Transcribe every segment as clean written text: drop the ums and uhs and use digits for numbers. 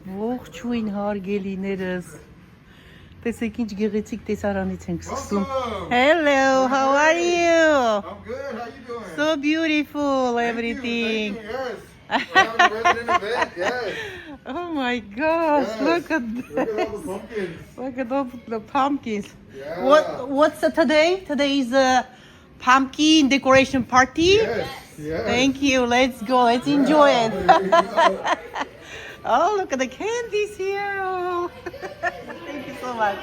Ողջույն հարգելիներս։ Տեսեք ինչ գեղեցիկ տեսարանից ենք սկսում։ Hello, how are you? I'm good. How you doing? So beautiful, everything. Thank you, yes. Having a resident event, yes. Oh my gosh, Yes. look at Look at all the pumpkins. look at all the pumpkins. Yeah. What's today? Today is a pumpkin decoration party. Yes. Yes. Thank you. Let's go. Let's enjoy it. There you go. Oh, look at the candies here. Oh. Thank you so much.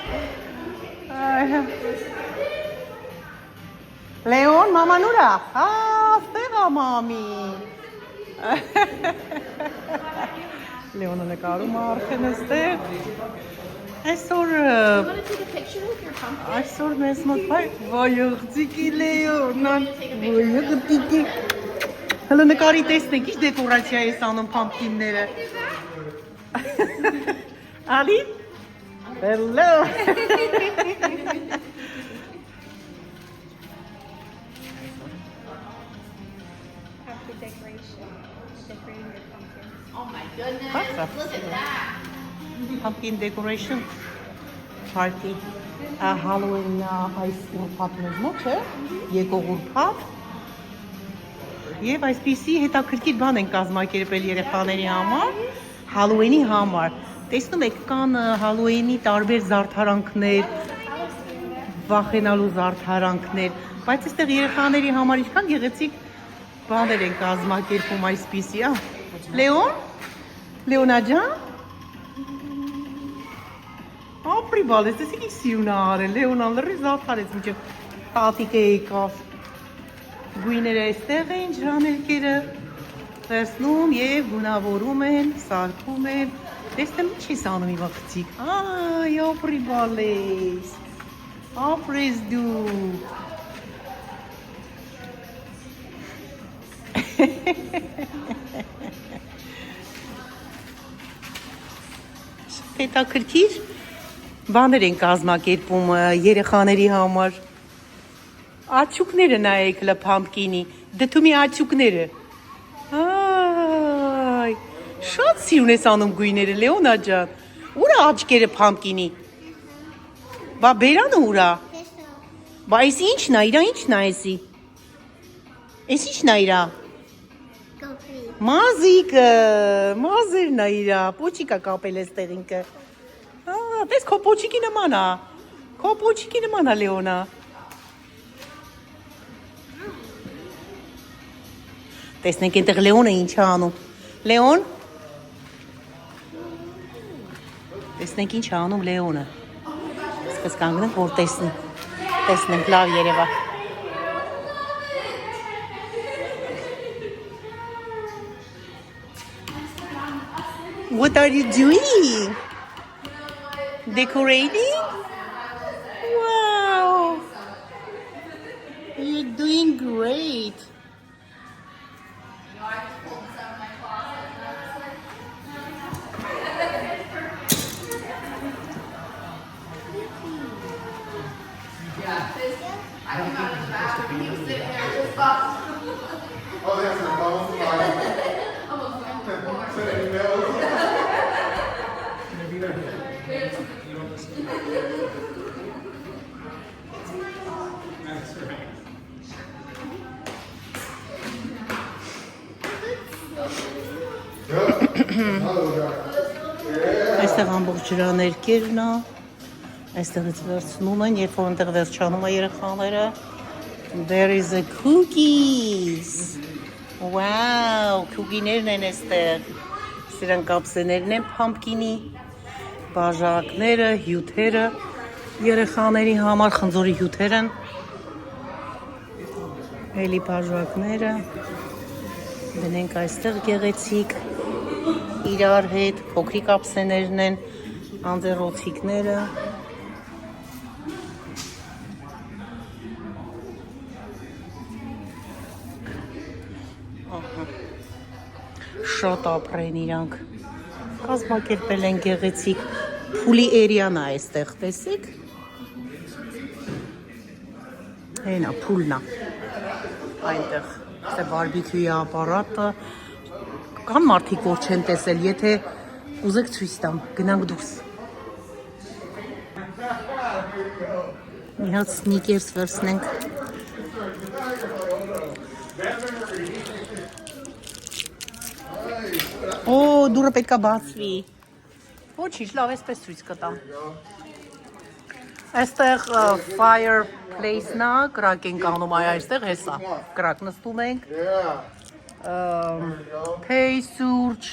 Leon, Mama Nura. Ah, Steva, mommy. Leon and the Karumarkenester. I saw You want to take a picture with your pumpkin? I saw mes not fight. Voyagtiki Leon. Voyagtiki. Հələ նկարի տեսնենք, ինչ դեկորացիա է ստանում pumpkinները։ Ali? Hello. Happy decoration. Decorating your pumpkin. Oh my goodness. Awesome. Look at that. Pumpkin decoration party. Halloween այս ուրբաթն է ոչ է, եկող ուրբաթ։ Եվ այսպիսի հետաքրքիր բան են կազմակերպել երեխաների համար, Halloween-ի համար։ Տեսնում եք, կան Halloween-ի տարբեր զարդարանքներ, վախենալու զարդարանքներ, բայց այստեղ երեխաների համար ինչքան գեղեցիկ բաներ են կազմակերպում այսպիսի, Լեոն? Լեոնաջան? Ապրի բալես, տեսեք ինչ սիրուն է արել, Լեոնան լրի զարդարեց մինչև տատիկը եկավ։ Գույները այստեղ են, ջրաներկերը վերցնում և գունավորում են, սարքում են։ Տեսնեմ ինչ ես անում իվա խցիկ։ Այ, ապրի բալես, ապրես դու։ Հետաքրքիր բաներ են կազմակերպում երեխաների համար։ Աչուկները նայեք լա pumpkin-ի, դդումի աչուկները։ Այ, շատ սիրուն ես անում գույները, Լեոնա ջան։ Ուր է աչկերը pumpkin-ի։ Բա բերանը ուր է։ Բա այս ինչն է, իրա ինչն է էսի։ Էս ինչն է իրա։ Մազիկը, մազերն է իրա, պոչիկա կապել էստեղ ինքը։ Տես քո պոչիկի նման է։ Քո պոչիկի նման է Լեոնա։ Տեսնենք այնտեղ Լեոնը ինչ է անում։ Լեոն։ Տեսնենք ինչ է անում Լեոնը։ Սկս կանգնենք որ տեսնենք լավ երևա։ What are you doing? Decorating? Wow! You're doing great. Oh, they have some phones. Send emails. Այստեղ ամբողջ ջրաներկերն է, այստեղից վերցնում են, երբ որ այնտեղ վերջանում է երեխաները, there is a cookies, wow, cookie-ներն են այստեղ, սրանք կապսեներն են pumpkin-ի, բաժակները, հյութերը, երեխաների համար խնձորի հյութեր են, էլի բաժակները, դնենք այստեղ գեղեցիկ, իրար հետ, փոքրիկ ափսեներն են, անձեռոցիկները։ Շատ ապրեն իրանք։ Կազմակերպել են գեղեցիկ փուլի էրիան է այստեղ, տեսեք։ Հենա, փուլն է։ Այնտեղ, սե բարբիքյուի ապարատը, կան մարդիկ, որ չեն տեսել, եթե Ուզեք ցույց տամ, գնանք դուրս։ Մի հատ սնիկերս վերցնենք։ Օ, դուրը պետքա բացվի։ Ոչինչ, լավ, այսպես ցույց կտամ։ Այստեղ fireplace-ն է, կրակ ենք անում այստեղ, հեսա։ Կրակ նստում ենք։ Թեյ, սուրճ,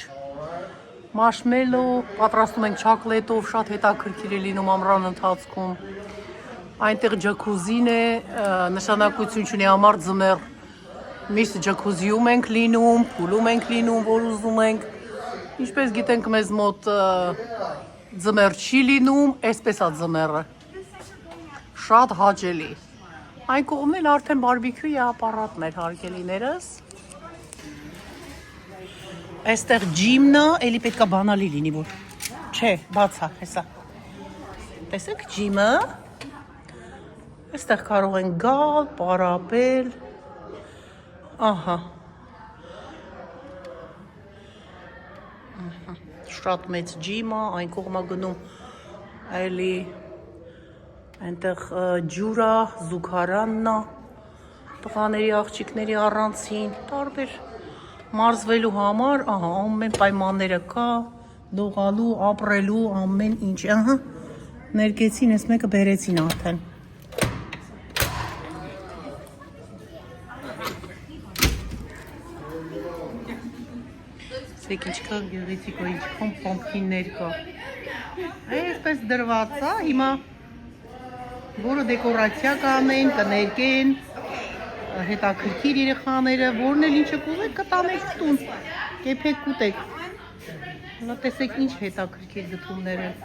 մաշմելո, պատրաստում ենք չոկոլատով, շատ հետաքրքիր է լինում ամռան ընթացքում։ Այնտեղ ջակուզին է, նշանակություն չունի համար ձմեռ։ Միշտ ջակուզիում ենք լինում, փուլում ենք լինում, որ ուզում ենք։ Ինչպես գիտենք, մեզ մոտ ձմեռ չի լինում, այսպես է ձմեռը։ Շատ հաճելի։ Այն կողմն էլ արդեն բարբեկյուի ապարատն էր հարգելիներս։ Այստեղ ջիմն է, էլի պետքա բանալի լինի, որ չէ, բաց է, հեսա։ Տեսեք ջիմը։ Այստեղ կարող են գալ, պարապել։ Ահա։ Շատ մեծ ջիմ է, այն կողմա գնում էլի այնտեղ ջուրա, զուգարանն է, տղաների աղջիկների առանցին, տարբեր մարզվելու համար, ահա, ամեն պայմանները կա, դողալու, ապրելու, ամեն ինչ, ահա, ներկեցին, այս մեկը բերեցին արդեն։ Սեք ինչքա գեղեցիկ է, ինչքան պամփկիններ կա։ Այսպես դրված է, հիմա որը դեկորացիա կանեն, կներկեն, հետաքրքիր երեխաները, որն էլ ինչը կուզեք կտանեք տուն, կեփեք կուտեք։ Հլա տեսեք ինչ հետաքրքիր դդումներ են։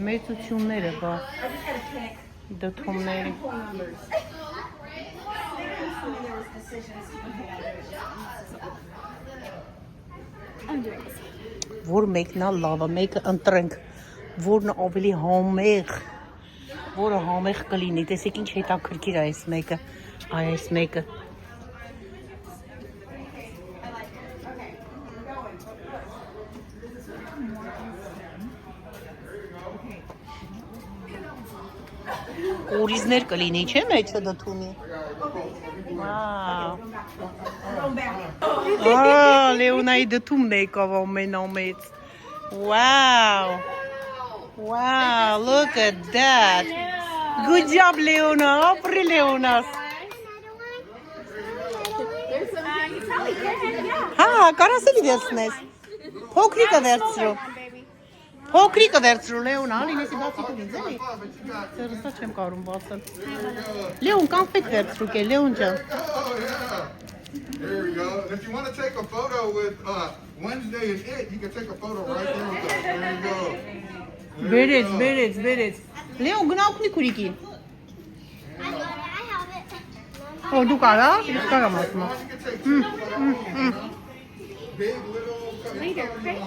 Մեծությունները կա դդումների։ Որ մեկն է լավը, մեկը ընտրենք, որն ավելի համեղ, որը համեղ կլինի, տեսեք ինչ հետաքրքիր է այս մեկը, այս մեկը։ Օրիզներ կլինի, չէ՞ մեջը դդումի։ Լեոնայի դդումն եկավ ամենամեծ։ Wow. Wow, look at that. Good job, Leona. Ապրի Leonas. Հա, կարաս էլի վերցնես։ Փոքրիկը վերցրու։ Փոքրիկը վերցրու, Լեոնա, լինեսի բացի կդինձ էլի։ Սերսա չեմ կարում բացել։ Լեոն, կանֆետ վերցրու կե, Լեոն ջան։ There we go. And if you want to take a photo with Wednesday and it, you can take a photo right there with us. There you go. Բերեց։ Լեոն, գնա օգնի քուրիկին։ Օ, դու կարա՞ս, ես կարամ ասում։ Big, little, Later, okay?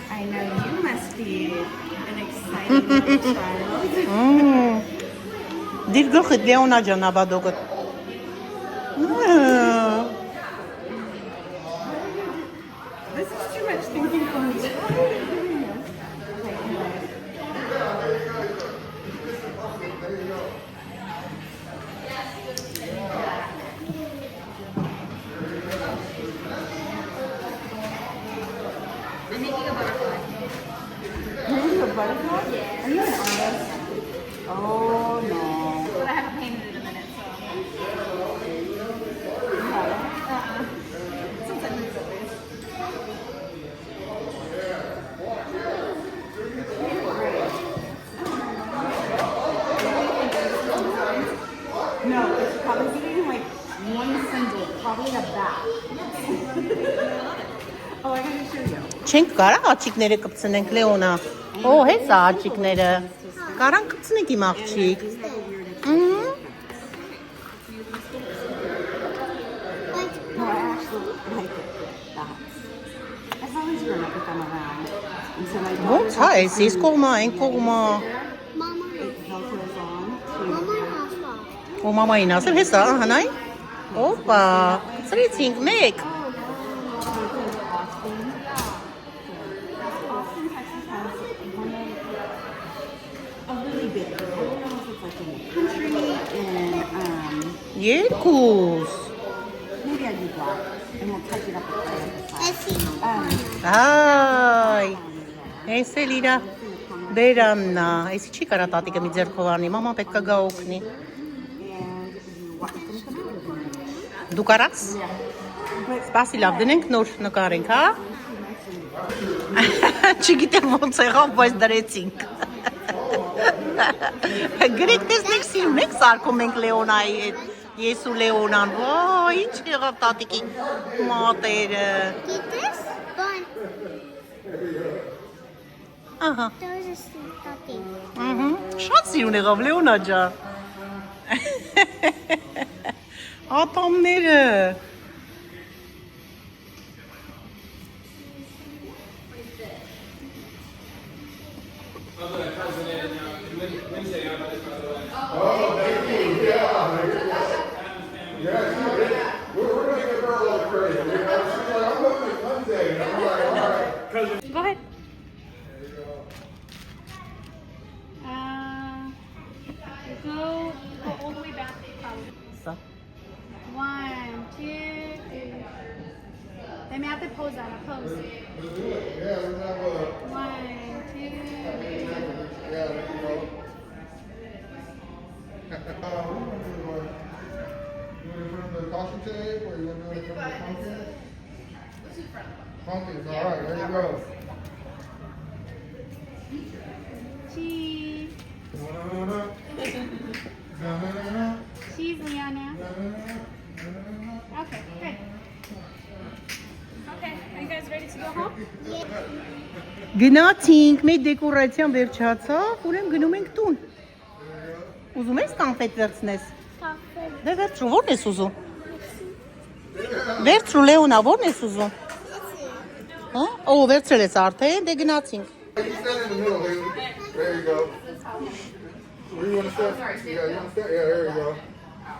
I know you must be an excited little child. Դիր գլխիդ Լեոնա ջան աբադոգդ։ This is too much thinking for me. Butterfly? Are you an artist? Oh no. But I haven't painted it in a minute, so. body and a back. Oh, I gotta show you. Չենք կարա աղջիկները կպցնենք Լեոնա։ Օ, հեսա աղջիկները։ Կարան կպցնենք իմ աղջիկ։ No, I actually like that. As long as you're enough with them around. And so my Ոնց հա էս ես կողմա, այն կողմա։ it velcros on to Ու մամային ասեմ, հեսա, հանայ։ Օպա, ծրեցինք մեկ։ Austin, Texas has one of a really big one. I don't know if it's like in the country and Երկուս։ maybe I do black and we'll touch it up with the side. Այ, այս էլ իրա բերաննա, այսի չի կարա տատիկը մի ձերքով արնի, մաման պետք է գա օգնի։ And you watch them come out. Դու կարաս։ Սպասի լավ, դնենք նոր նկարենք, հա։ Չգիտեմ ոնց եղավ, բայց դրեցինք։ Գրետ տեսնեք սիրուն եք սարքում ենք Լեոնայի հետ, ես ու Լեոնան, վայ, ինչ եղավ տատիկի մատերը։ This one, Ահա, those are stuffing. շատ սիրուն եղավ Լեոնա ջան։ Ատամները։ We're gonna get her a little crazy. She's like, I'm looking at Wednesday. And I'm like, all right. Go ahead. Go all the way back. Սա։ 1, 2, 3. Let me have to pose that. Pose. Yeah, let's have a. 1, 2. Yeah, there you go. What do you want to do? You want to put in the caution tape or you want to do it from the pumpkins? Pumpkins, all right, there you go. Cheese. Da-da-da-da. Da-da-da-da. Cheese, Liana. Da-da-da-da. Okay, good. Okay, are you guys ready to go home? Գնացինք, մեր դեկորացիան վերջացավ, ուրեմն գնում ենք տուն։ Ուզում ես կոնֆետ վերցնես։ Դե վերցրու, ո՞րն ես ուզում։ Վերցրու Լեոնա, ո՞րն ես ուզում։ Հա? Օ, վերցրել ես արդեն, դե գնացինք։ You stand in the middle, Haley. There you go. Where you want to stand? Yeah, you want to stand? Yeah, there you go.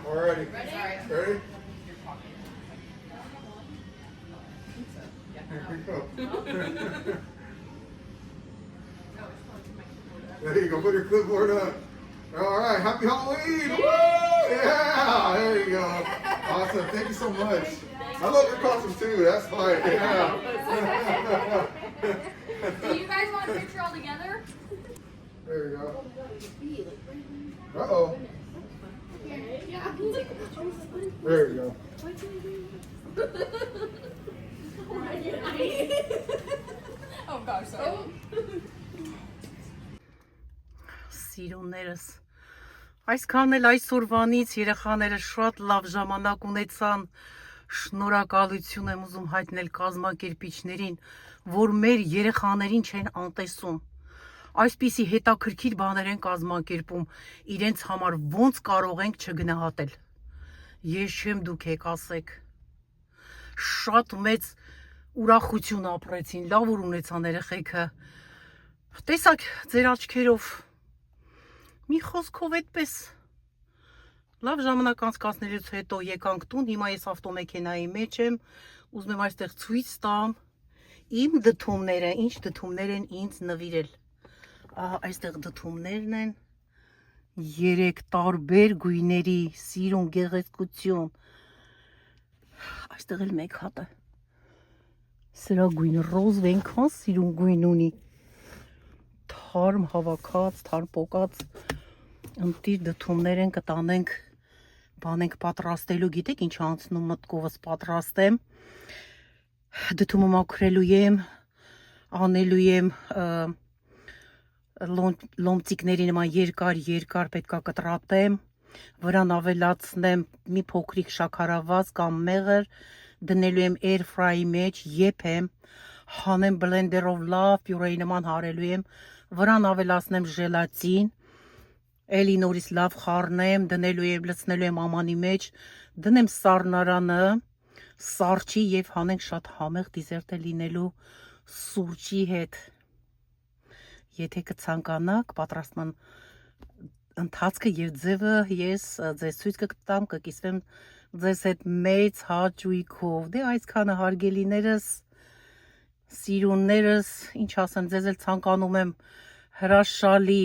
Alrighty. Ready? There you go. There you go. Put your clipboard up. All right. Happy Halloween. Woo! Yeah. There you go. Awesome. Thank you so much. I love your costume too. That's fine. Yeah. Do you guys want a picture all together? There you go. Uh-oh. There you go. Oh gosh, sorry. Սիրուններս, այսքան էլ այսօրվանից երեխաները շատ լավ ժամանակ ունեցան, շնորհակալություն եմ ուզում հայտնել կազմակերպիչներին, որ մեր երեխաներին չեն անտեսում, այսպիսի հետաքրքիր բաներ են կազմակերպում, իրենց համար ոնց կարող ենք չգնահատել, ես չեմ դուք եք ասեք, շատ մեծ ուրախություն ապրեցին, լավ որ ունեցան երեխեքը, տեսակ ձեր աչքերով, մի խոսքով այդպես լավ ժամանակ անցկացնելուց հետո եկանք տուն, հիմա ես ավտոմեքենայի մեջ եմ, ուզում եմ այստեղ ցույց տամ իմ դդումները, ինչ դդումներ են ինձ նվիրել։ Ահա այստեղ դդումներն են, 3 տարբեր գույների, սիրուն, գեղեցկություն։ Այստեղ էլ մեկ հատ է։ Սրա գույնը ռոզ այնքան սիրուն գույն ունի։ Թարմ հավաքած, թարմ պոկած, ընտիր դդումներ են կտանենք, բան ենք պատրաստելու, գիտեք ինչ անցնում մտքովս պատրաստեմ, դդումը մաքրելու եմ, անելու եմ լոմծիկների նման երկար պետքա կտրատեմ, Վրան ավելացնեմ մի փոքրիկ շաքարավազ կամ մեղր, դնելու եմ air fry-ի մեջ, եփեմ, հանեմ բլենդերով լավ պյուրեի նման հարելու եմ, վրան ավելացնեմ ժելատին, էլի նորից լավ խառնեմ, դնելու եմ, լցնելու եմ ամանի մեջ, դնեմ սառնարանը, սառչի եւ հանենք շատ համեղ դիզերտ է լինելու սուրճի հետ։ Եթե կցանկանաք պատրաստման ընթացքը եւ ձևը ես ձեզ ցույց կտամ, կկիսվեմ ձեզ հետ մեծ հաճույքով։ Դե այսքանը հարգելիներս, սիրուններս, ինչ ասեմ, ձեզ էլ ցանկանում եմ հրաշալի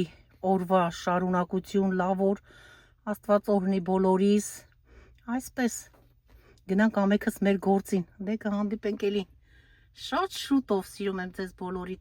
օրվա շարունակություն, լավ օր, Աստված օրհնի բոլորիս։ Այսպես գնանք ամենքս մեր գործին։ Դե կհանդիպենք էլի շատ շուտով, սիրում եմ ձեզ բոլորիդ։